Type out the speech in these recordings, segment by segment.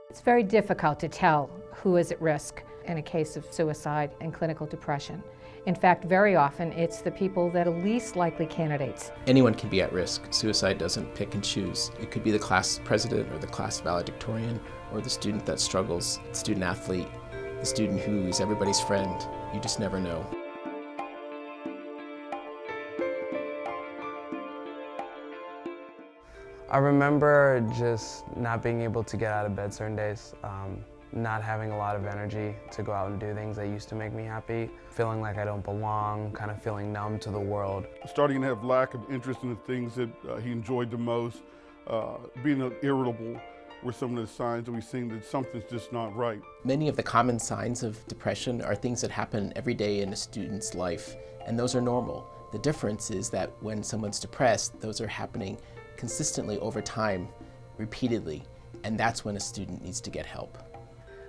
It's very difficult to tell who is at risk in a case of suicide and clinical depression. In fact, very often it's the people that are least likely candidates. Anyone can be at risk. Suicide doesn't pick and choose. It could be the class president or the class valedictorian or the student that struggles, the student athlete, the student who is everybody's friend. You just never know. I remember just not being able to get out of bed certain days, not having a lot of energy to go out and do things that used to make me happy, feeling like I don't belong, kind of feeling numb to the world. Starting to have lack of interest in the things that he enjoyed the most, being irritable were some of the signs that we've seen that something's just not right. Many of the common signs of depression are things that happen every day in a student's life, and those are normal. The difference is that when someone's depressed, those are happening consistently over time, repeatedly, and that's when a student needs to get help.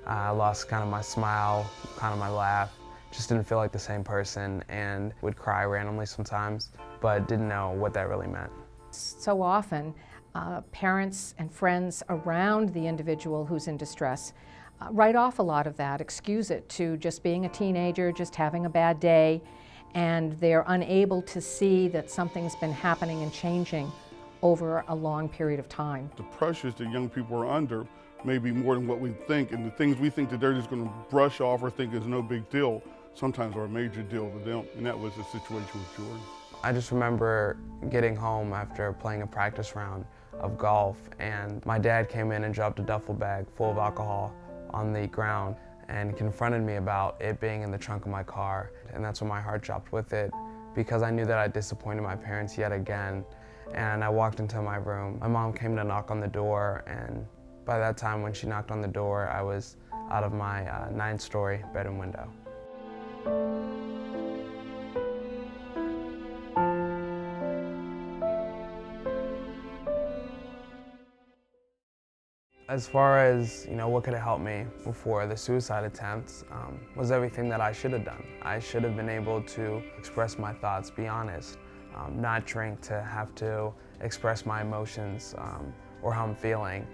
I lost kind of my smile, kind of my laugh, just didn't feel like the same person and would cry randomly sometimes, but didn't know what that really meant. So often, parents and friends around the individual who's in distress write off a lot of that, excuse it to just being a teenager, just having a bad day, and they're unable to see that something's been happening and changing over a long period of time. The pressures that young people are under may be more than what we think, and the things we think that they're just going to brush off or think is no big deal sometimes are a major deal to them, and that was the situation with Jordan. I just remember getting home after playing a practice round of golf, and my dad came in and dropped a duffel bag full of alcohol on the ground and confronted me about it being in the trunk of my car, and that's when my heart dropped with it, because I knew that I disappointed my parents yet again. And I walked into my room. My mom came to knock on the door, and by that time when she knocked on the door, I was out of my 9-story bedroom window. As far as, what could have helped me before the suicide attempts was everything that I should have done. I should have been able to express my thoughts, be honest. Not drink to have to express my emotions or how I'm feeling.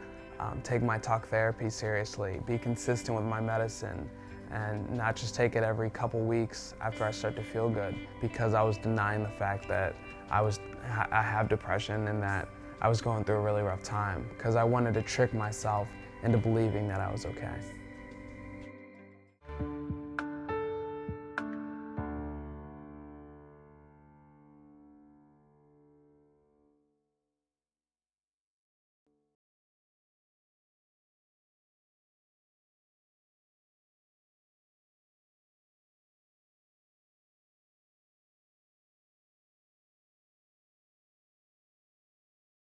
Take my talk therapy seriously, be consistent with my medicine, and not just take it every couple weeks after I start to feel good, because I was denying the fact that I have depression and that I was going through a really rough time, because I wanted to trick myself into believing that I was okay.